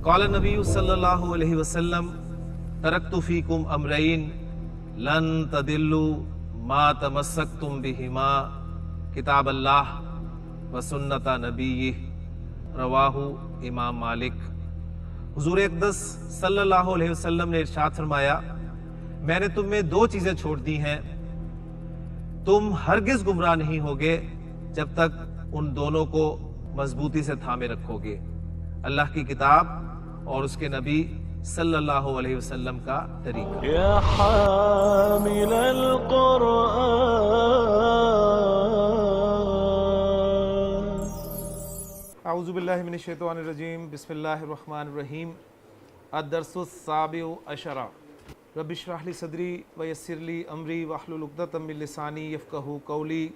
قال نبی صلی اللہ علیہ وسلم ترکت فیکم امرین لن تدلوا ما تمسکتم بہما کتاب اللہ و سنت نبیہ رواہ امام مالک۔ حضور اقدس صلی اللہ علیہ وسلم نے ارشاد فرمایا، میں نے تم میں دو چیزیں چھوڑ دی ہیں، تم ہرگز گمراہ نہیں ہوگے جب تک ان دونوں کو مضبوطی سے تھامے رکھو گے، اللہ کی کتاب اور اس کے نبی صلی اللہ علیہ وسلم کا طریقہ۔ یا حامل القرآن۔ اعوذ باللہ من الشیطان الرجیم، بسم اللہ الرحمن الرحیم۔ الدرس السابع عشر، رب اشرح لی صدری ویسر لی امری واحلل عقدۃ من لسانی یفقہوا قولی،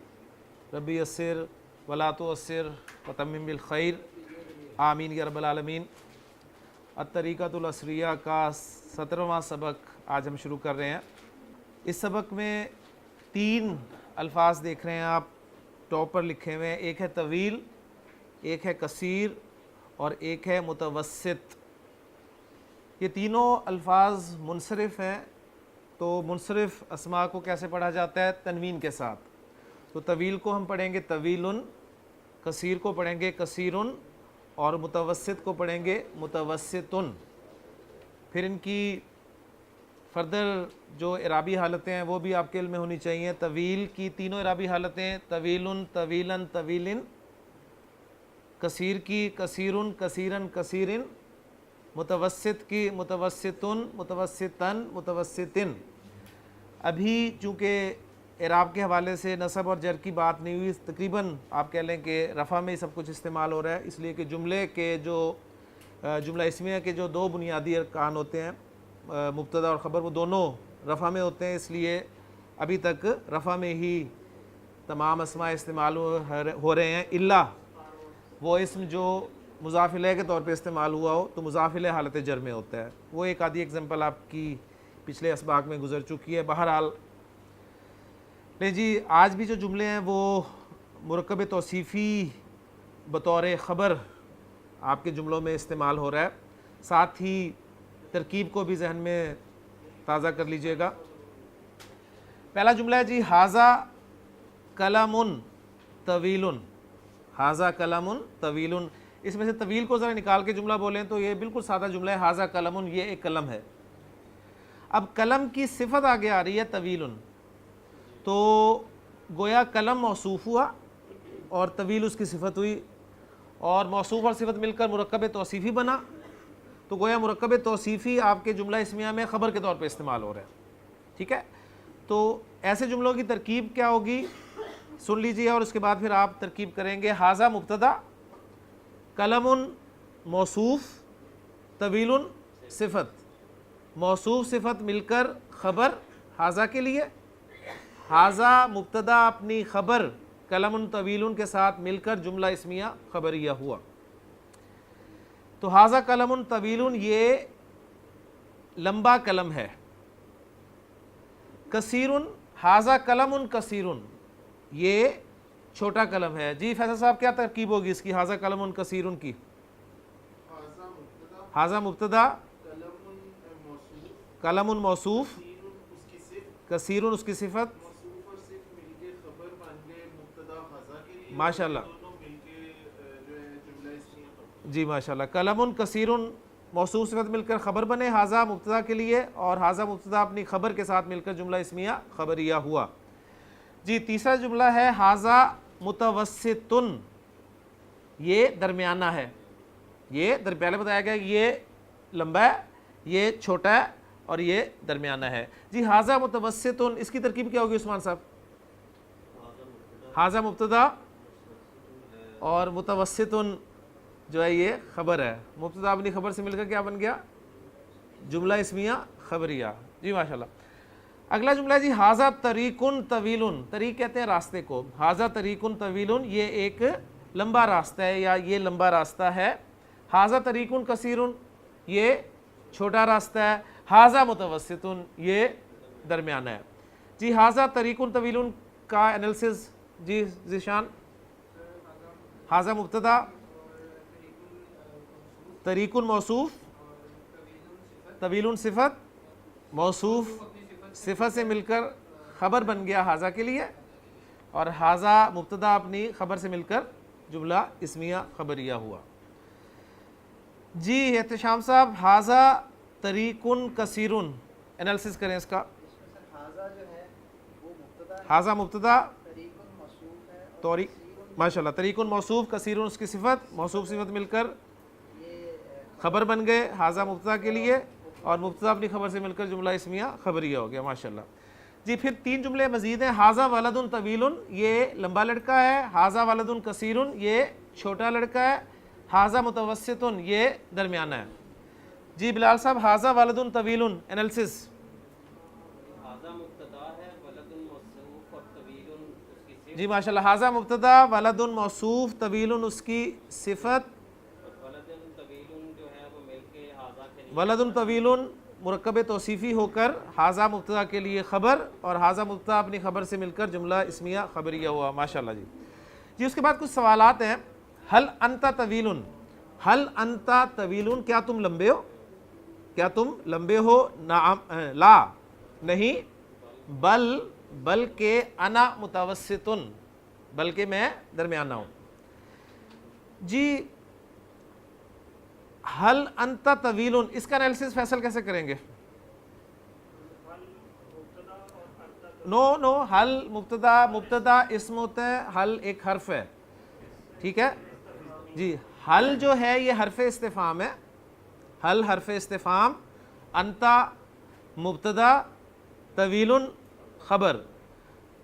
رب یسر ولا تعسر وتمم بالخیر، آمین یا رب العالمین۔ الطریقۃ العصریہ کا 17واں سبق آج ہم شروع کر رہے ہیں۔ اس سبق میں 3 الفاظ دیکھ رہے ہیں آپ، ٹاپ پر لکھے ہوئے ہیں، ایک ہے طویل، ایک ہے قصیر اور ایک ہے متوسط۔ یہ تینوں الفاظ منصرف ہیں، تو منصرف اسماء کو کیسے پڑھا جاتا ہے؟ تنوین کے ساتھ۔ تو طویل کو ہم پڑھیں گے طویلن، قصیر کو پڑھیں گے قصیرن اور متوسط کو پڑھیں گے متوسطن۔ پھر ان کی فردر جو اعرابی حالتیں ہیں وہ بھی آپ کے علم میں ہونی چاہیے۔ طویل کی تینوں اعرابی حالتیں، طویلن، طویلن، طویلن۔ قصیر کی قصیرن، قصیرن، قصیرن۔ متوسط کی متوسطن، متوسطن، متوسطن۔ ابھی چونکہ اعراب کے حوالے سے نصب اور جر کی بات نہیں ہوئی، تقریباً آپ کہہ لیں کہ رفع میں ہی سب کچھ استعمال ہو رہا ہے، اس لیے کہ جملے کے جو جملہ اسمیہ کے جو 2 بنیادی ارکان ہوتے ہیں، مبتدا اور خبر، وہ دونوں رفع میں ہوتے ہیں، اس لیے ابھی تک رفع میں ہی تمام اسماء استعمال ہو رہے ہیں، الا وہ اسم جو مضاف الیہ کے طور پہ استعمال ہوا ہو تو مضاف الیہ حالت جر میں ہوتا ہے۔ وہ ایک آدھی ایگزامپل آپ کی پچھلے اسباق میں گزر چکی ہے۔ بہرحال نہیں جی، آج بھی جو جملے ہیں وہ مرکب توصیفی بطور خبر آپ کے جملوں میں استعمال ہو رہا ہے، ساتھ ہی ترکیب کو بھی ذہن میں تازہ کر لیجئے گا۔ پہلا جملہ ہے جی، ھذا کلام طویل، ھذا کلام طویل۔ اس میں سے طویل کو ذرا نکال کے جملہ بولیں تو یہ بالکل سادہ جملہ ہے، ھذا کلام، یہ ایک قلم ہے۔ اب قلم کی صفت آگے آ رہی ہے طویل، تو گویا قلم موصوف ہوا اور طویل اس کی صفت ہوئی، اور موصوف اور صفت مل کر مرکب توصیفی بنا، تو گویا مرکب توصیفی آپ کے جملہ اسمیہ میں خبر کے طور پہ استعمال ہو رہا ہے، ٹھیک ہے؟ تو ایسے جملوں کی ترکیب کیا ہوگی سن لیجیے، اور اس کے بعد پھر آپ ترکیب کریں گے۔ ھذا مبتدا، قلم موصوف، طویل صفت، موصوف صفت مل کر خبر ھذا کے لیے، ھذا مبتدا اپنی خبر قلم طویل کے ساتھ مل کر جملہ اسمیہ خبریہ ہوا۔ تو ھذا قلم طویل یہ لمبا قلم ہے۔ قصیر، ھذا قلم قصیر، یہ چھوٹا قلم ہے۔ جی فیصل صاحب کیا ترکیب ہوگی اس کی ھذا قلم قصیر کی؟ ھذا مبتدا، قلم موصوف، قصیر اس کی صفت، ماشاءاللہ جی ماشاءاللہ، قلم قصیر موصوف صفت مل کر خبر بنے ھذا مبتدا کے لیے، اور ھذا مبتدا اپنی خبر کے ساتھ مل کر جملہ اسمیہ خبریہ ہوا۔ جی تیسرا جملہ ہے ھذا متوسط، یہ درمیانہ ہے، یہ پہلے بتایا گیا کہ یہ لمبا ہے، یہ چھوٹا ہے اور یہ درمیانہ ہے۔ جی ھذا متوسط، اس کی ترکیب کیا ہوگی عثمان صاحب؟ ھذا مبتدا اور متوسط جو ہے یہ خبر ہے، مبتدا اپنی خبر سے مل کر کیا بن گیا؟ جملہ اسمیہ خبریہ۔ جی ماشاءاللہ۔ اگلا جملہ ہے جی، ھذا طریق طویل، طریق کہتے ہیں راستے کو، ھذا طریق طویل، یہ ایک لمبا راستہ ہے یا یہ لمبا راستہ ہے۔ ھذا طریق قصیر، یہ چھوٹا راستہ ہے۔ ھذا متوسط، یہ درمیانہ ہے۔ جی ھذا طریق طویل کا انالیسز جی ذیشان۔ ھذا مبتدا، طریق موصوف، طویل صفت، موصوف صفت سے مل کر خبر بن گیا حاذا کے لیے، اور حاذا مبتدا اپنی خبر سے مل کر جملہ اسمیہ خبریہ ہوا۔ جی احتشام صاحب، حاذا طریق کثیرن، انالیسس کریں اس کا۔ حاذا مبتدا، ماشاء اللہ، طریق موصوف، کثیرن اس کی صفت، موصوف صفت مل کر خبر بن گئے حاذا مبتدا کے لیے، اور مبتدا اپنی خبر سے مل کر جملہ اسمیہ خبریہ ہو گیا، ماشاء اللہ۔ جی پھر 3 جملے مزید ہیں۔ حاذا ولد طویل، یہ لمبا لڑکا ہے۔ حاذا ولد کثیر، یہ چھوٹا لڑکا ہے۔ حاذا متوسط، یہ درمیانہ ہے۔ جی بلال صاحب، حاذا ولد طویل، انالیسس۔ حاذا مبتدا ہے، ولد موصوف اور طویل اس کی صفت۔ جی ماشاء اللہ، حاذا مبتدا، ولد موصوف، طویل اس کی صفت۔ ولد طویل جو ہے وہ مل کے حاذا کے لیے ولد طویل مرکب توصیفی ہو کر حاذا مبتدا کے لیے خبر، اور حاذا مبتدا اپنی خبر سے مل کر جملہ اسمیہ خبریہ ہوا، ماشاء اللہ۔ جی اس کے بعد کچھ سوالات ہیں۔ ہل انت طویل، ہل انت طویل، کیا تم لمبے ہو؟ کیا تم لمبے ہو؟ نعم، لا، نہیں، بلکہ انا متوسط، بلکہ میں درمیانہ ہوں۔ جی ہل انت طویل، اس کا انالیسس فیصل کیسے کریں گے؟ نو، ہل مبتدا اسم ہوتا ہے، ہل ایک حرف ہے، ٹھیک ہے جی۔ ہل جو ہے یہ حرف استفہام ہے، ہل حرف استفہام، انتا مبتدا، طویل خبر،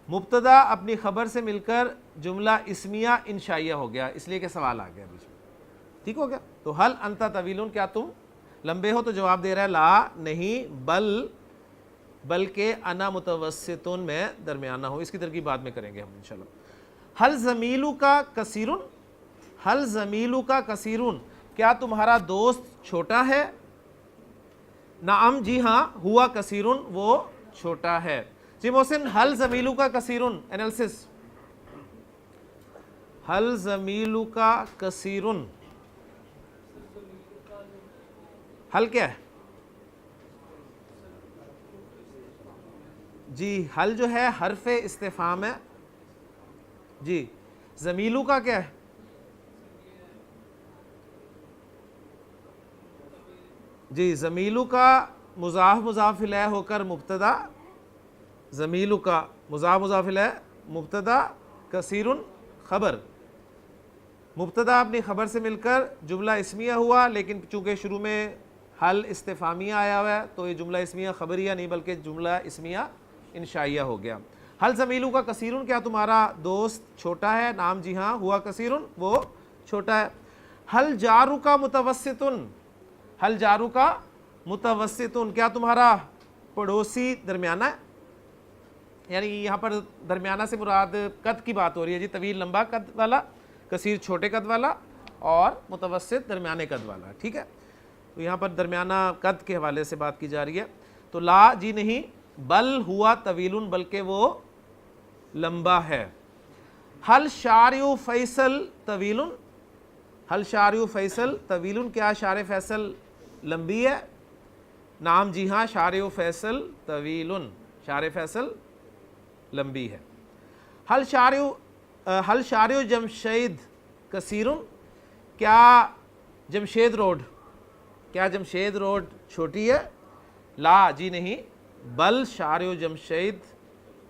مبتدا اپنی خبر سے مل کر جملہ اسمیہ انشائیہ ہو گیا، اس لیے کہ سوال آ گیا بیچ میں، ٹھیک ہو گیا۔ تو ہل انت طویل، کیا تم لمبے ہو؟ تو جواب دے رہا ہے لا، نہیں، بلکہ انا متوسط، میں درمیانہ ہوں۔ اس کی ترکیب بعد میں کریں گے ہم انشاءاللہ۔ ہل زمیلو کا کثیرن، ہل زمیلو کا کثیرن، کیا تمہارا دوست چھوٹا ہے؟ نعم، جی ہاں، ہوا کثیرن، وہ چھوٹا ہے۔ جی محسن، ہل زمیلو کا کثیرن، انالیسس۔ ہل زمیلو کا کثیرن، حل کیا ہے؟ جی حل جو ہے حرف استفہام ہے۔ جی زمیلو کا کیا ہے؟ جی زمیلو کا مضاف الیہ ہو کر مبتدا، زمیلو کا مضاف الیہ مبتدا، کثیرن خبر، مبتدا اپنی خبر سے مل کر جملہ اسمیہ ہوا، لیکن چونکہ شروع میں حل استفہامیہ آیا ہوا ہے تو یہ جملہ اسمیہ خبریہ نہیں بلکہ جملہ اسمیہ انشائیہ ہو گیا۔ حل زمیلو کا کثیرن، کیا تمہارا دوست چھوٹا ہے؟ نعم، جی ہاں، ہوا کثیرن، وہ چھوٹا ہے۔ حل جارو کا متوسطن، حل جارو کا متوسطن، کیا تمہارا پڑوسی درمیانہ ہے؟ یعنی یہاں پر درمیانہ سے مراد قد کی بات ہو رہی ہے جی، طویل لمبا قد والا، کثیر چھوٹے قد والا، اور متوسط درمیانے قد والا، ٹھیک ہے۔ تو یہاں پر درمیانہ قد کے حوالے سے بات کی جا رہی ہے۔ تو لا، جی نہیں، بل ہوا طویل، بلکہ وہ لمبا ہے۔ حل شارع فیصل طویل، حل شارع فیصل طویل، کیا شارع فیصل لمبی ہے؟ نعم، جی ہاں، شارع فیصل طویل، شارع فیصل لمبی ہے۔ حل شارع جمشید کثیر، کیا جمشید روڈ چھوٹی ہے؟ لا، جی نہیں، بل شارع جمشید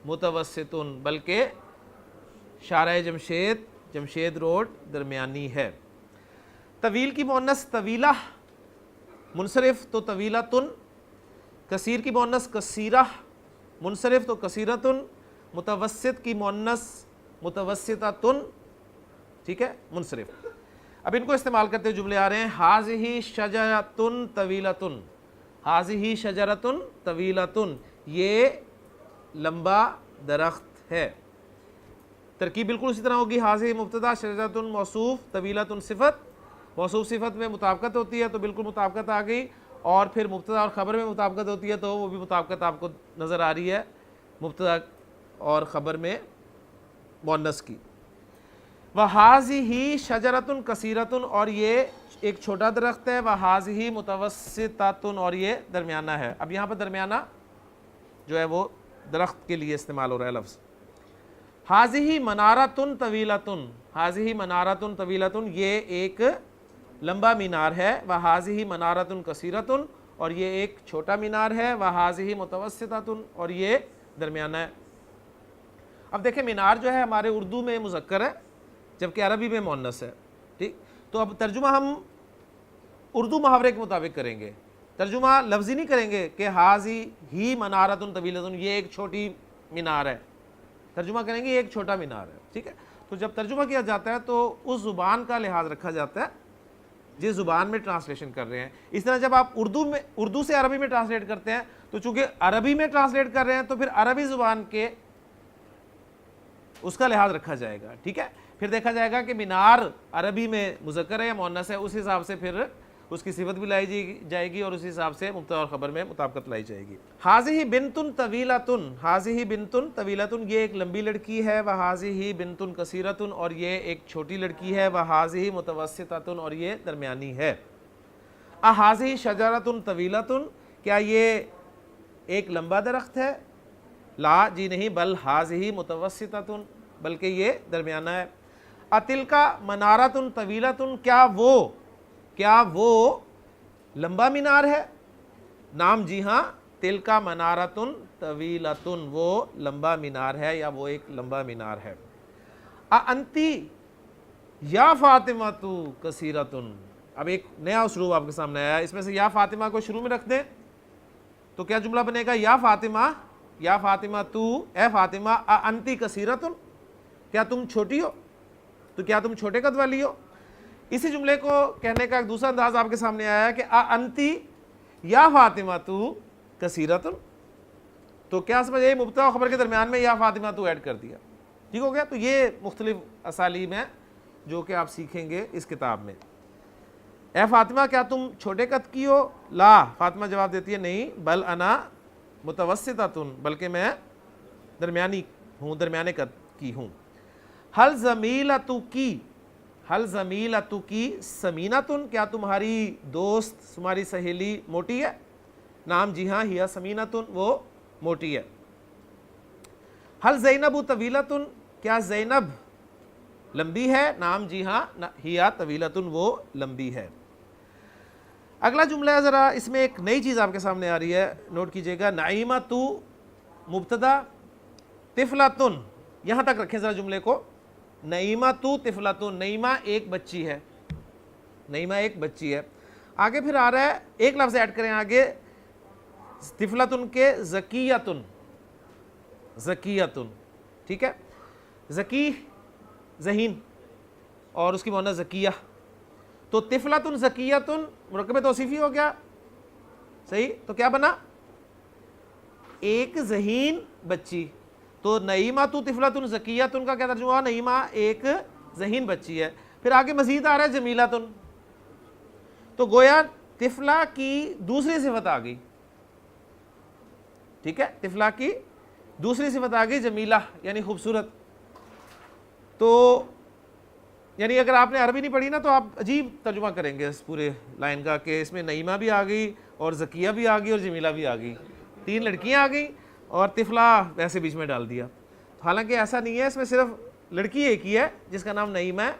متوسط، بلکہ شارع جمشید روڈ درمیانی ہے۔ طویل کی مؤنث طویلہ، منصرف تو طویلتن، کثیر کی مؤنث کثیرہ، منصرف تو کثیرتن، متوسط کی مؤنث متوسطتن، ٹھیک ہے، منصرف۔ اب ان کو استعمال کرتے ہوئے جملے آ رہے ہیں۔ ہاذہ شجرۃ طویلۃ، ہاذہ شجرۃ طویلۃ، یہ لمبا درخت ہے۔ ترکیب بالکل اسی طرح ہوگی، ہاذہ مبتدا، شجرۃ موصوف، طویلۃ صفت، موصوف صفت میں مطابقت ہوتی ہے تو بالکل مطابقت آ گئی، اور پھر مبتدا اور خبر میں مطابقت ہوتی ہے تو وہ بھی مطابقت آپ کو نظر آ رہی ہے مبتدا اور خبر میں مؤنث کی۔ وَهَٰذِهِ شَجَرَةٌ كَثِيرَةٌ، اور یہ ایک چھوٹا درخت ہے، وہذہ متوسطۃ اور یہ درمیانہ ہے. اب یہاں پر درمیانہ جو ہے وہ درخت کے لیے استعمال ہو رہا ہے لفظ. ہذہ منارۃ طویلۃ، ہذہ منارۃ طویلۃ یہ ایک لمبا مینار ہے. وہذہ منارۃ کثیرۃ اور یہ ایک چھوٹا مینار ہے. وہذہ متوسطۃ اور یہ درمیانہ ہے. اب دیکھیں مینار جو ہے ہمارے اردو میں مذکر ہے جبکہ عربی میں مؤنث ہے. ٹھیک، تو اب ترجمہ ہم اردو محاورے کے مطابق کریں گے. ترجمہ لفظی نہیں کریں گے کہ ہذہ منارۃ طویلۃ یہ ایک چھوٹی مینار ہے. ترجمہ کریں گے یہ ایک چھوٹا مینار ہے. ٹھیک ہے، تو جب ترجمہ کیا جاتا ہے تو اس زبان کا لحاظ رکھا جاتا ہے جس زبان میں ٹرانسلیشن کر رہے ہیں. اس طرح جب آپ اردو سے عربی میں ٹرانسلیٹ کرتے ہیں تو چونکہ عربی میں ٹرانسلیٹ کر رہے ہیں تو پھر عربی زبان کے اس کا لحاظ رکھا جائے گا. ٹھیک ہے، پھر دیکھا جائے گا کہ مینار عربی میں مذکر ہے یا مؤنث ہے، اس حساب سے پھر اس کی صفت بھی لائی جائے گی اور اس حساب سے مبتدا اور خبر میں مطابقت لائی جائے گی. ہذہ بنت طویلۃ، ہذہ بنت طویلۃ یہ ایک لمبی لڑکی ہے. وہذہ بنت کثیرۃ اور یہ ایک چھوٹی لڑکی ہے. وہذہ متوسطۃ اور یہ درمیانی ہے. اہذہ شجرۃ طویلۃ کیا یہ ایک لمبا درخت ہے؟ لا جی نہیں، بل ہذہ متوسطۃ بلکہ یہ درمیانہ ہے. اتلک منارۃ طویلۃ کیا وہ لمبا مینار ہے؟ نام جی ہاں، تلک منارۃ طویلۃ وہ لمبا مینار ہے یا وہ ایک لمبا مینار ہے. انتی یا فاطمہ کثیرۃ، اب ایک نیا اسلوب آپ کے سامنے آیا. اس میں سے یا فاطمہ کو شروع میں رکھ دیں تو کیا جملہ بنے گا؟ یا فاطمہ تو، اے فاطمہ، انتی کثیرۃ کیا تم چھوٹی ہو، تو کیا تم چھوٹے قد والی ہو. اسی جملے کو کہنے کا ایک دوسرا انداز آپ کے سامنے آیا ہے کہ انتی یا فاطمہ تو کثیرۃ، تو کیا سمجھ آئی؟ مبتدا و خبر کے درمیان میں یا فاطمہ تو ایڈ کر دیا. ٹھیک ہو گیا. تو یہ مختلف اسالیب ہیں جو کہ آپ سیکھیں گے اس کتاب میں. اے فاطمہ کیا تم چھوٹے قد کی ہو؟ لا، فاطمہ جواب دیتی ہے نہیں، بل انا متوسطۃ بلکہ میں درمیانی ہوں، درمیانے قد کی ہوں. حل زمیلتک سمینۃ کیا تمہاری دوست، تمہاری سہیلی موٹی ہے؟ نام جی ہاں، ہیا سمینۃ وہ موٹی ہے. حل زینب طویلۃ کیا زینب لمبی ہے؟ نام جی ہاں، ہیا طویلۃ وہ لمبی ہے. اگلا جملہ ہے، ذرا اس میں ایک نئی چیز آپ کے سامنے آ رہی ہے، نوٹ کیجئے گا. نعیمۃ مبتدا، طفلۃ، یہاں تک رکھیں ذرا جملے کو. نعیمۃ طفلۃ، نعیمہ ایک بچی ہے، نعیمہ ایک بچی ہے. آگے پھر آ رہا ہے ایک لفظ ایڈ کریں آگے، طفلۃ کے زکیۃ، زکیۃ. ٹھیک ہے، زکی ذہین اور اس کی مؤنث زکیہ، تو طفلۃ زکیۃ مرکب توصیفی ہو گیا. صحیح، تو کیا بنا؟ ایک ذہین بچی. تو نعیمہ تو طفلۃ زکیۃ کا کیا ترجمہ ہوا؟ نعیمہ ایک ذہین بچی ہے. پھر آگے مزید آ رہا ہے جمیلۃ، تو گویا طفلہ کی دوسری صفت آ گئی. ٹھیک ہے، طفلہ کی دوسری صفت آ گئی جمیلہ یعنی خوبصورت. تو یعنی اگر آپ نے عربی نہیں پڑھی نا تو آپ عجیب ترجمہ کریں گے اس پورے لائن کا کہ اس میں نعیمہ بھی آ گئی اور زکیہ بھی آ گئی اور جمیلہ بھی آ گئی، تین لڑکیاں آ گئیں اور طفلہ ویسے بیچ میں ڈال دیا. حالانکہ ایسا نہیں ہے، اس میں صرف لڑکی ایک ہی ہے جس کا نام نعیمہ ہے.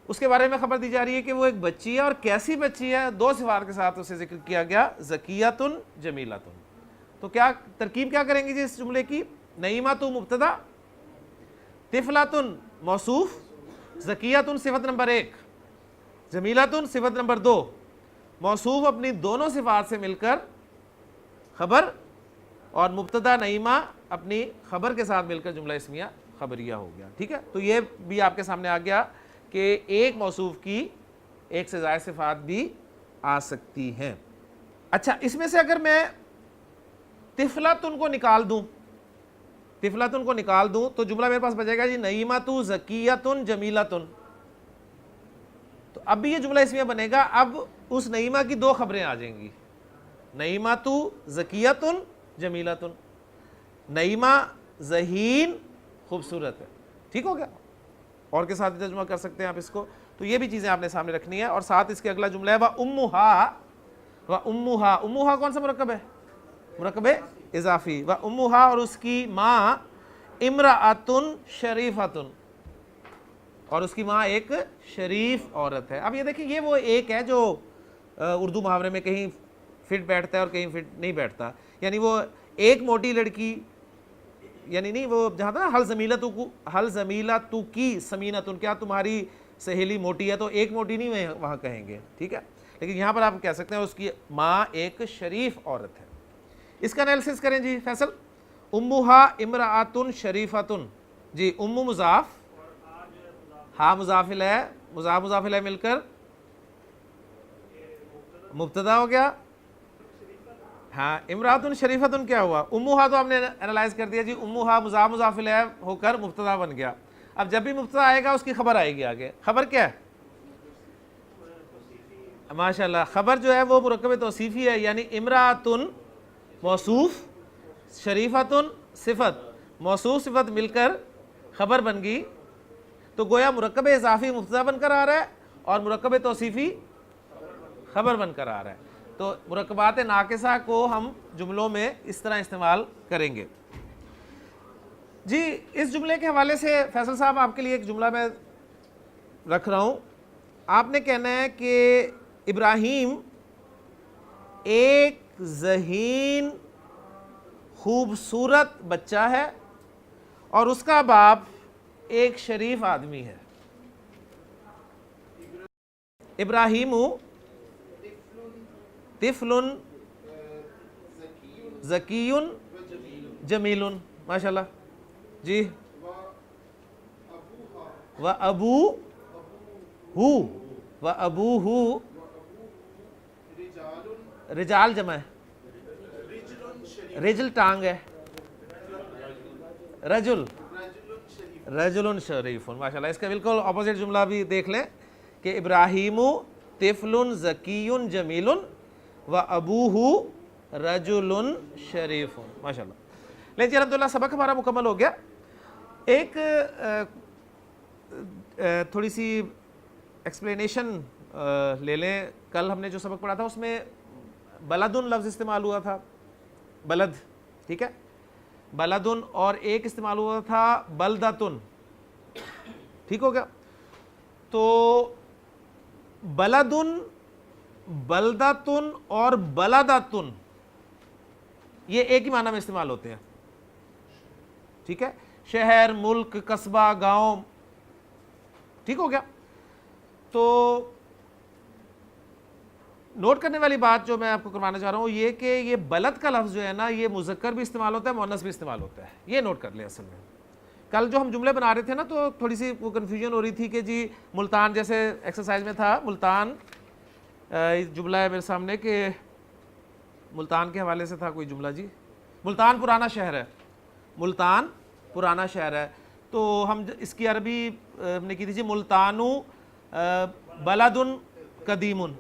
اس کے بارے میں خبر دی جا رہی ہے کہ وہ ایک بچی ہے، اور کیسی بچی ہے؟ دو صفات کے ساتھ اسے ذکر کیا گیا، زکیۃ جمیلۃ. تو کیا ترکیب کیا کریں گے جی اس جملے کی؟ نعیمۃ مبتدا، طفلۃ موصوف، زکیۃ صفت نمبر 1، جمیلۃ صفت نمبر 2. موصوف اپنی دونوں صفات سے مل کر خبر، اور مبتدا نعیمہ اپنی خبر کے ساتھ مل کر جملہ اسمیہ خبریہ ہو گیا. ٹھیک ہے، تو یہ بھی آپ کے سامنے آ گیا کہ ایک موصوف کی ایک سے زائد صفات بھی آ سکتی ہیں. اچھا، اس میں سے اگر میں طفلۃ کو نکال دوں، طفلۃ کو نکال دوں تو جملہ میرے پاس بچے گا جی نعیمۃ زکیۃ جمیلۃ. تو اب بھی یہ جملہ اسمیہ بنے گا. اب اس نعیمہ کی دو خبریں آ جائیں گی، نعیمۃ زکیۃ جمیلۃ. نعیمہ ذہین خوبصورت ہے. ٹھیک ہو گیا، اور کے ساتھ ترجمہ کر سکتے ہیں آپ اس کو. تو یہ بھی چیزیں آپ نے سامنے رکھنی ہے. اور ساتھ اس کے اگلا جملہ ہے وَأُمُّهَا وَأُمُّهَا. امُّهَا کون سا مرکب ہے؟ مرکب اضافی. وَأُمُّهَا اور اس کی ماں امرأۃ شریفتن، اور اس کی ماں ایک شریف عورت ہے. اب یہ دیکھیں یہ وہ ایک ہے جو اردو محاورے میں کہیں فٹ بیٹھتا ہے اور کہیں فٹ نہیں بیٹھتا. یعنی وہ ایک موٹی لڑکی، یعنی نہیں وہ جہاں تھا حل زمیلتو کی سمینتن، کیا تمہاری سہیلی موٹی ہے، تو ایک موٹی نہیں وہاں کہیں گے، ٹھیک ہے. لیکن یہاں پر آپ کہہ سکتے ہیں اس کی ماں ایک شریف عورت ہے. اس کا انالیسس کریں جی فیصل. امہا امرأۃ شریفتن، جی ام مضاف، ہاں مضاف الیہ، مضاف الیہ مل کر مبتدا ہو گیا. ہاں امرأۃ شریفتن کیا ہوا؟ امہا تو ہم نے انالائز کر دیا جی، امہا مضاف الیہ ہو کر مبتدا بن گیا. اب جب بھی مبتدا آئے گا اس کی خبر آئے گی آگے. خبر کیا ہے؟ ماشاءاللہ خبر جو ہے وہ مرکب توصیفی ہے، یعنی امرأۃ موصوف، شریفتن صفت، موصوف صفت مل کر خبر بن گئی. تو گویا مرکب اضافی مبتدا بن کر آ رہا ہے اور مرکب توصیفی خبر بن کر آ رہا ہے. تو مرکبات ناقصہ کو ہم جملوں میں اس طرح استعمال کریں گے. جی اس جملے کے حوالے سے فیصل صاحب آپ کے لیے ایک جملہ میں رکھ رہا ہوں. آپ نے کہنا ہے کہ ابراہیم ایک ذہین خوبصورت بچہ ہے اور اس کا باپ ایک شریف آدمی ہے. ابراہیم طفل ذکی جمیل، ماشاءاللہ جی. وَأَبُوهُ رجال جمع ہے، رجل ٹانگ ہے، رجل شریف، ماشاءاللہ. اس کا بالکل اپوزٹ جملہ بھی دیکھ لیں کہ ابراہیم طفل ذکی جمیل وَأَبُوهُ رجل شریف، ماشاءاللہ. لیکن جی الحمدللہ سبق ہمارا مکمل ہو گیا. ایک تھوڑی سی ایکسپلینیشن لے لیں. کل ہم نے جو سبق پڑھا تھا اس میں بلدن لفظ استعمال ہوا تھا، بلد، ٹھیک ہے، بلدن، اور ایک استعمال ہوا تھا بلدتن، ٹھیک ہو گیا. تو بلدن، بلدتن اور بلدتن یہ ایک ہی معنی میں استعمال ہوتے ہیں، ٹھیک ہے. شہر، ملک، قصبہ، گاؤں، ٹھیک ہو گیا. تو نوٹ کرنے والی بات جو میں آپ کو کروانا چاہ رہا ہوں یہ کہ یہ بلد کا لفظ جو ہے نا یہ مذکر بھی استعمال ہوتا ہے، مؤنث بھی استعمال ہوتا ہے. یہ نوٹ کر لیں. اصل میں کل جو ہم جملے بنا رہے تھے نا تو تھوڑی سی وہ کنفیوژن ہو رہی تھی کہ جی ملتان، جیسے ایکسرسائز میں تھا ملتان، جملہ ہے میرے سامنے کہ ملتان کے حوالے سے تھا کوئی جملہ، جی ملتان پرانا شہر ہے، ملتان پرانا شہر ہے. تو ہم اس کی عربی ہم نے کی تھی جی ملتانو بلدن قدیمن.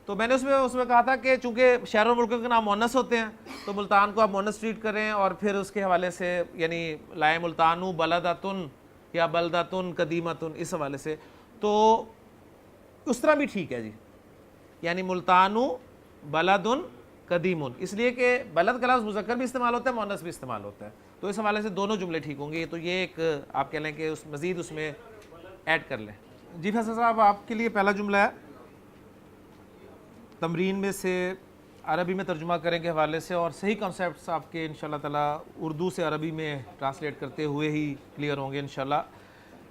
تو میں نے اس میں کہا تھا کہ چونکہ شہر و ملکوں کے نام مؤنث ہوتے ہیں تو ملتان کو آپ مؤنث ٹریٹ کریں اور پھر اس کے حوالے سے یعنی لائے ملتانو بلدتن یا بلدتن قدیمتن، اس حوالے سے. تو اس طرح بھی ٹھیک ہے جی، یعنی ملتانو بلدن قدیمن، اس لیے کہ بلد کا لفظ مذکر بھی استعمال ہوتا ہے، مؤنث بھی استعمال ہوتا ہے. تو اس حوالے سے دونوں جملے ٹھیک ہوں گے. تو یہ ایک آپ کہہ لیں کہ مزید اس میں ایڈ کر لیں. جی فیصل صاحب آپ کے لیے پہلا جملہ ہے تمرین میں سے عربی میں ترجمہ کریں کے حوالے سے، اور صحیح کانسیپٹس آپ کے انشاءاللہ تعالیٰ اردو سے عربی میں ٹرانسلیٹ کرتے ہوئے ہی کلیئر ہوں گے انشاءاللہ.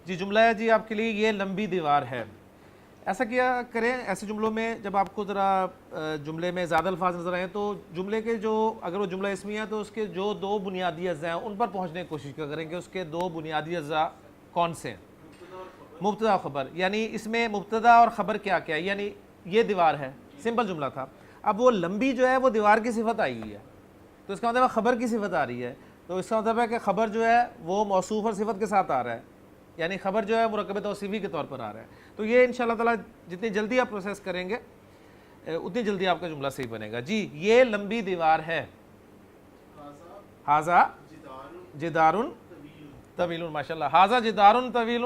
جی جملہ ہے جی آپ کے لیے یہ لمبی دیوار ہے. ایسا کیا کریں ایسے جملوں میں جب آپ کو ذرا جملے میں زیادہ الفاظ نظر آئیں تو جملے کے جو اگر وہ جملہ اسمی ہے تو اس کے جو دو بنیادی اجزاء ہیں ان پر پہنچنے کی کوشش کریں کہ اس کے دو بنیادی اجزاء کون سے ہیں. مبتدا اور خبر، یعنی اس میں مبتدا اور خبر کیا کیا ہے، یعنی یہ دیوار ہے، سمپل جملہ تھا. اب وہ لمبی جو ہے وہ دیوار کی صفت آئی ہوئی ہے تو اس کا مطلب خبر کی صفت آ رہی ہے. تو اس کا مطلب ہے کہ خبر جو ہے وہ موصوف اور صفت کے ساتھ آ رہا ہے، یعنی خبر جو ہے مرکب توصیفی کے طور پر آ رہا ہے. تو یہ انشاءاللہ تعالیٰ جتنی جلدی آپ پروسیس کریں گے اتنی جلدی آپ کا جملہ صحیح بنے گا. جی یہ لمبی دیوار ہے، ہاذا جدار طویل، ماشاءاللہ ہاذا جدار طویل،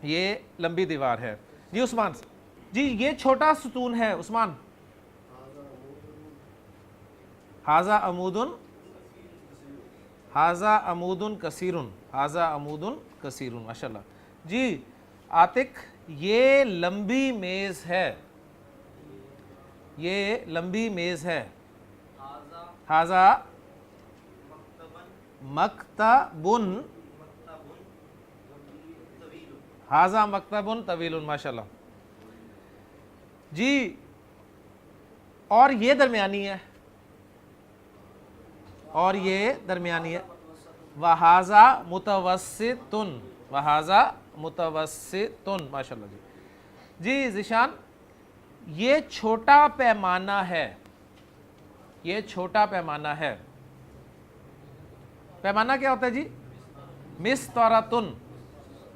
یہ لمبی دیوار ہے. جی عثمان جی یہ چھوٹا ستون ہے عثمان. ھذا عمود کثیر. ھذا عمود کثیر ماشاء اللہ. جی عاتق یہ لمبی میز ہے. یہ لمبی میز ہے. ھذا مکتب. ھذا مکتب طویل ماشاء اللہ. جی اور یہ درمیانی ہے. اور یہ درمیانی ہے. وَھذا متوسط. وَھذا متوسط ماشاء اللہ. جی ذیشان یہ چھوٹا پیمانہ ہے. یہ چھوٹا پیمانہ ہے. پیمانہ کیا ہوتا ہے جی؟ مسطرۃ.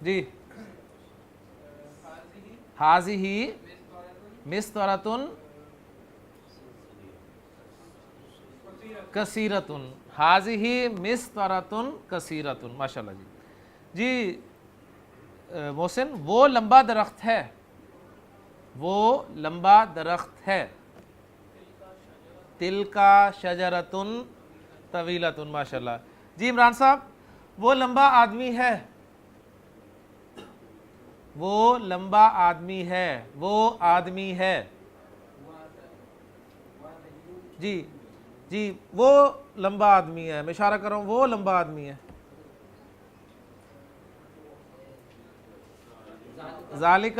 جی ھذہ مسطرۃ کثیرۃ. ھذہ مسطرۃ کثیرۃ ماشاء اللہ. جی محسن وہ لمبا درخت ہے. وہ لمبا درخت ہے. تلکا شجرۃ طویلۃ ماشاء اللہ. جی عمران صاحب وہ لمبا آدمی ہے. وہ لمبا آدمی ہے. وہ آدمی ہے. جی جی وہ لمبا آدمی ہے. میں اشارہ کر رہا ہوں وہ لمبا آدمی ہے. ذالک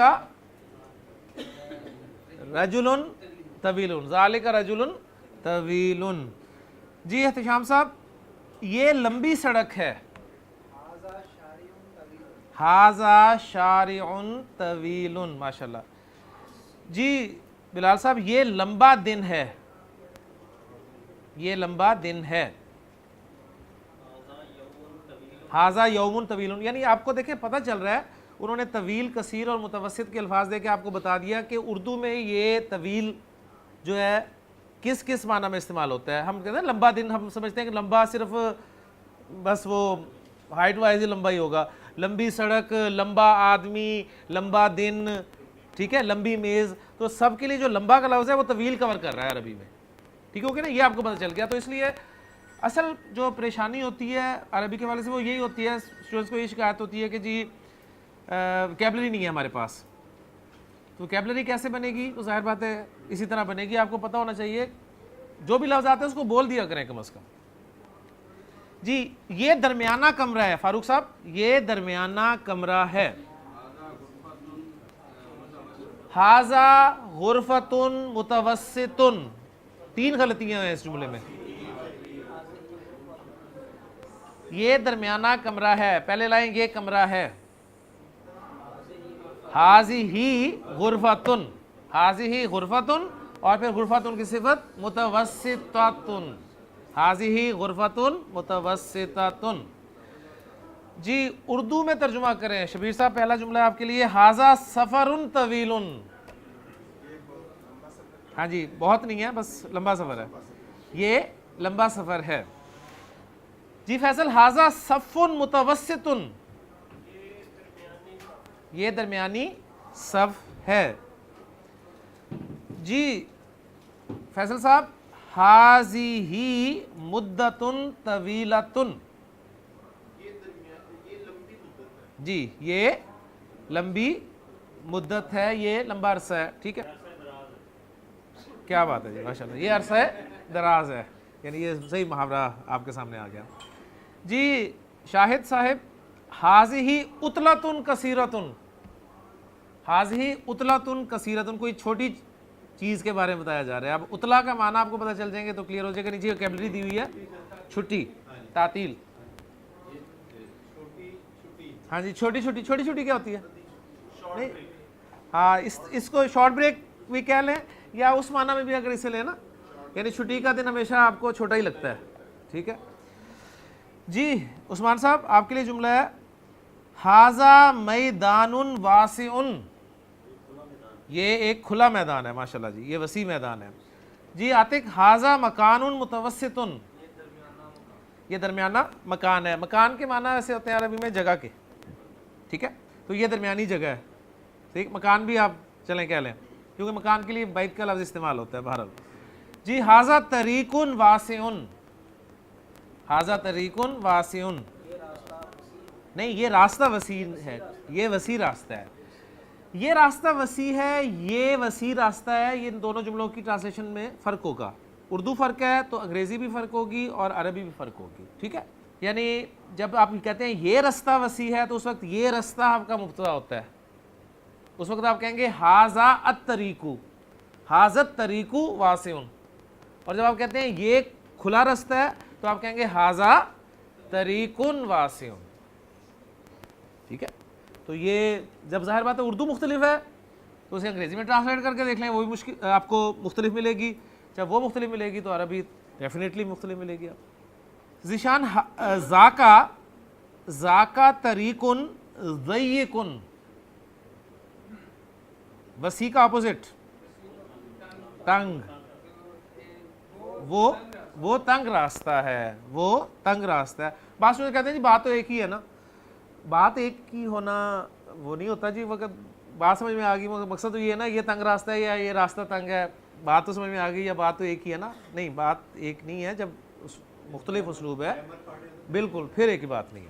رجل طویل. ذالک رجل طویل. جی احتشام صاحب یہ لمبی سڑک ہے. ھذا شارع طویل ماشاء اللہ. جی بلال صاحب یہ لمبا دن ہے. یہ لمبا دن ہے. ھذا یوم طویل. یعنی آپ کو دیکھیں پتہ چل رہا ہے انہوں نے طویل کثیر اور متوسط کے الفاظ دے کے آپ کو بتا دیا کہ اردو میں یہ طویل جو ہے کس کس معنی میں استعمال ہوتا ہے. ہم کہتے ہیں لمبا دن, ہم سمجھتے ہیں کہ لمبا صرف بس وہ ہائٹ وائز ہی لمبا ہی ہوگا. لمبی سڑک, لمبا آدمی, لمبا دن, ٹھیک ہے, لمبی میز, تو سب کے لیے جو لمبا کا لفظ ہے وہ طویل کور کر رہا ہے عربی میں. ٹھیک ہے نا, یہ آپ کو پتہ چل گیا. تو اس لیے اصل جو پریشانی ہوتی ہے عربی کے حوالے سے وہ یہی ہوتی ہے, اسٹوڈنٹس کو یہ شکایت ہوتی ہے کہ جی ویکیبلری نہیں ہے ہمارے پاس. تو ویکیبلری کیسے بنے گی؟ تو ظاہر بات ہے اسی طرح بنے گی. آپ کو پتہ ہونا چاہیے جو بھی لفظ آتے ہیں اس کو بول دیا کریں کم از کم. جی یہ درمیانہ کمرہ ہے فاروق صاحب. یہ درمیانہ کمرہ ہے. ھذا غرفۃ متوسط. 3 غلطیاں ہیں اس جملے میں. یہ درمیانہ کمرہ ہے. پہلے لائن یہ کمرہ ہے. ھذہ غرفۃ. ھذہ غرفۃ اور پھر غرفۃ کی صفت متوسطۃ. ھذہ غرفۃ متوسطۃ. جی اردو میں ترجمہ کریں شبیر صاحب. پہلا جملہ آپ کے لیے ھذا سفر طویل. ہاں جی بہت نہیں ہے, بس لمبا سفر ہے. یہ لمبا سفر ہے. جی فیصل ھذا صف متوسط. یہ درمیانی صف ہے. جی فیصل صاحب ھذہ مدۃ طویلۃ. جی یہ لمبی مدت ہے, یہ لمبا عرصہ ہے. ٹھیک ہے, کیا بات ہے جی ماشاء اللہ. یہ عرصہ دراز ہے, یعنی یہ صحیح محاورہ آپ کے سامنے آ گیا. جی شاہد صاحب ھذہ عطلۃ کثیرۃ. ھذہ عطلۃ کثیرۃ, کوئی چھوٹی چیز کے بارے میں بتایا جا رہا ہے. اب عطلہ کا معنی آپ کو پتہ چل جائیں گے تو کلیئر ہو جائے گا. نیچے ویکیبلری دی ہوئی ہے چھٹی, تعطیل. ہاں جی چھوٹی چھوٹی کیا ہوتی ہے؟ نہیں ہاں اس کو شارٹ بریک بھی کہہ لیں, یا اس معنی میں بھی اگر اسے لیں نا, یعنی چھٹی کا دن ہمیشہ آپ کو چھوٹا ہی لگتا ہے. ٹھیک ہے جی عثمان صاحب آپ کے لیے جملہ ہے ھذا میدان واسع. یہ ایک کھلا میدان ہے ماشاء اللہ. جی یہ وسیع میدان ہے. جی عاتق ھذا مکان متوسط. یہ درمیانہ مکان ہے. مکان کے معنی ایسے ہوتے ہیں عربی میں جگہ کے. ٹھیک ہے, تو تو یہ درمیانی جگہ ہے. ٹھیک, مکان بھی آپ چلیں کہہ لیں, کیونکہ مکان کے لیے بیت کا لفظ استعمال ہوتا ہے بہرحال. جی ھذا طریق واسع, ھذا طریق واسع, نہیں یہ راستہ وسیع ہے, یہ وسیع راستہ ہے, یہ راستہ وسیع ہے, یہ وسیع راستہ ہے. یہ ان دونوں جملوں کی ٹرانسلیشن میں فرق ہوگا. اردو فرق ہے تو انگریزی بھی فرق ہوگی اور عربی بھی فرق ہوگی. ٹھیک ہے, یعنی جب آپ کہتے ہیں یہ رستہ وسیع ہے تو اس وقت یہ رستہ آپ کا مبتدا ہوتا ہے. اس وقت آپ کہیں گے ھذا الطریق, ھذا الطریق واسع. اور جب آپ کہتے ہیں یہ کھلا رستہ ہے تو آپ کہیں گے ھذا طریق واسع. ٹھیک ہے, تو یہ جب ظاہر بات ہے اردو مختلف ہے تو اسے انگریزی میں ٹرانسلیٹ کر کے دیکھ لیں, وہ بھی مشکل آپ کو مختلف ملے گی. جب وہ مختلف ملے گی تو عربی ڈیفینیٹلی مختلف ملے گی. آپ ذیشان ذاکا طریق ضیق, وسیع کا اپوزٹ تنگ, وہ تنگ راستہ ہے, وہ تنگ راستہ ہے. بات سنیں کہتے ہیں جی بات تو ایک ہی ہے نا. بات ایک ہی ہونا وہ نہیں ہوتا جی. وقت بات سمجھ میں آ گئی, مقصد تو یہ ہے نا یہ تنگ راستہ ہے یا یہ راستہ تنگ ہے, بات تو سمجھ میں آ گئی یا بات تو ایک ہی ہے نا. نہیں, بات ایک نہیں ہے, جب مختلف اسلوب ہے بالکل پھر ایک ہی بات نہیں ہے.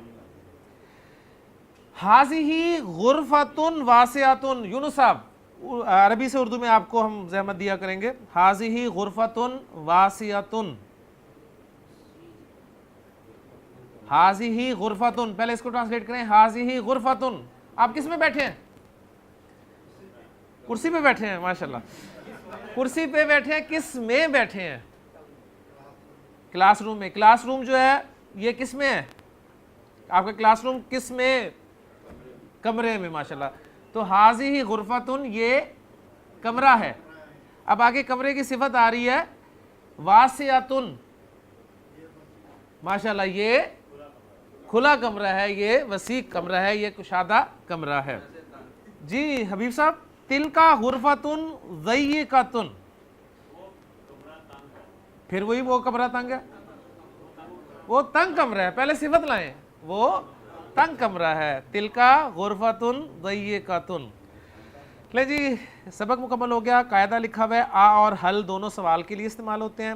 ھذہ غرفۃ واسعۃ, یونس صاحب عربی سے اردو میں آپ کو ہم زحمت دیا کریں گے. ھذہ غرفۃ واسعۃ, ھذہ غرفۃ, پہلے اس کو ٹرانسلیٹ کریں. ھذہ غرفۃ, آپ کس میں بیٹھے ہیں؟ کرسی پہ بیٹھے ہیں, ماشاءاللہ کرسی پہ بیٹھے ہیں. کس میں بیٹھے ہیں؟ کلاس روم میں. کلاس روم جو ہے یہ کس میں ہے؟ آپ کا کلاس روم کس میں؟ کمرے میں, ماشاءاللہ. تو ھذہ غرفۃ یہ کمرہ ہے. اب آگے کمرے کی صفت آ رہی ہے واسعۃ, ماشاءاللہ یہ کھلا کمرہ ہے, یہ وسیع کمرہ ہے, یہ کشادہ کمرہ ہے. جی حبیب صاحب, تلکا غرفۃ ضیقۃ, پھر وہی وہ کمرہ تنگ ہے, وہ تنگ کمرہ ہے. پہلے صفت لائیں, وہ تنگ کمرہ ہے. تلکا غرفۃ ضیقۃ. لے جی سبق مکمل ہو گیا. قاعدہ لکھا ہوا ہے, آ اور حل دونوں سوال کے لیے استعمال ہوتے ہیں.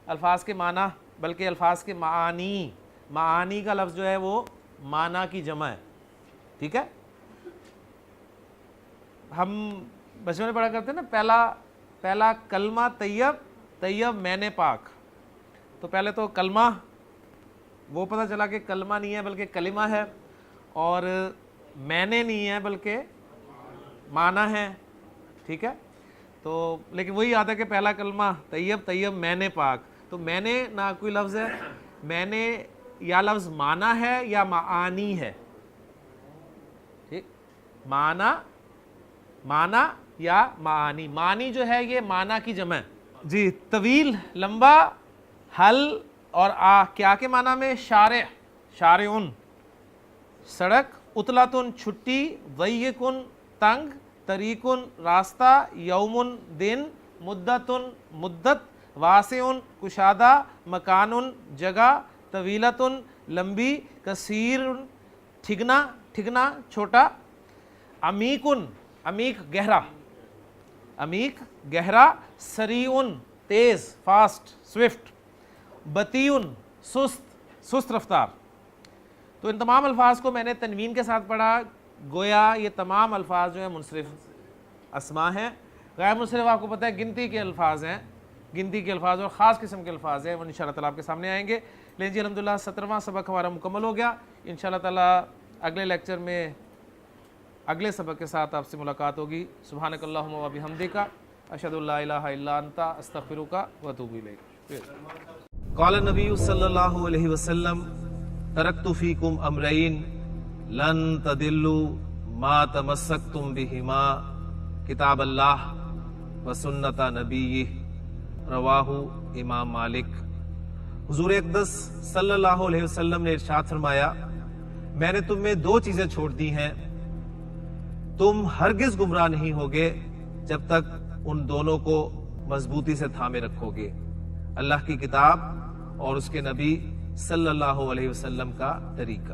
الفاظ کے معنی بلکہ الفاظ کے معانی, معانی کا لفظ جو ہے وہ معنی کی جمع ہے. ٹھیک ہے, ہم بچپن میں پڑھا کرتے ہیں نا, پہلا کلمہ طیب, طیب میں نے پاک. تو پہلے تو کلمہ, وہ پتہ چلا کہ کلمہ نہیں ہے بلکہ کلمہ ہے, اور میں نے نہیں ہے بلکہ معنی ہے. ٹھیک ہے, تو لیکن وہی یاد ہے کہ پہلا کلمہ طیب, طیب میں نے پاک. تو میں نے نہ کوئی لفظ ہے, میں نے یا لفظ معنی ہے یا معانی ہے. ٹھیک, معنی یا معانی. معنی جو ہے یہ معنی کی جمع ہے. جی طویل لمبا, حل اور کیا کے معنی میں؟ شارع, شارعن سڑک, اطلتن چھٹی, ضیقن تنگ, طریقن راستہ, یومن دن, مدتن مدت, واسعن کشادہ, مکانن جگہ, طویلتن لمبی, کثیرن ٹھگنا, ٹھگنا چھوٹا, عمیقن عمیق گہرا, عمیق گہرا, سریعن تیز فاسٹ سوئفٹ, بطیعن سست سست رفتار. تو ان تمام الفاظ کو میں نے تنوین کے ساتھ پڑھا, گویا یہ تمام الفاظ جو ہیں منصرف اسماء ہیں. غیر منصرف آپ کو پتہ ہے گنتی کے الفاظ ہیں, گنتی کے الفاظ اور خاص قسم کے الفاظ ہیں, وہ انشاءاللہ تعالیٰ آپ کے سامنے آئیں گے. لیکن جی الحمدللہ 17واں سبق ہمارا مکمل ہو گیا. انشاءاللہ تعالیٰ اگلے لیکچر میں اگلے سبق کے ساتھ آپ سے ملاقات ہوگی. سبحانک اللہم و بحمدک, اشہد ان لا الہ الا انت, استغفرک و اتوب الیک. قال النبی صلی اللہ علیہ وسلم, ترکت فیکم امرین لن تضلوا ما تمسکتم بہما, کتاب اللہ و سنت نبیہ, رواہ امام مالک. حضور اقدس صلی اللہ علیہ وسلم نے ارشاد فرمایا, میں نے تم میں دو چیزیں چھوڑ دی ہیں, تم ہرگز گمراہ نہیں ہوگے جب تک ان دونوں کو مضبوطی سے تھامے رکھو گے, اللہ کی کتاب اور اس کے نبی صلی اللہ علیہ وسلم کا طریقہ.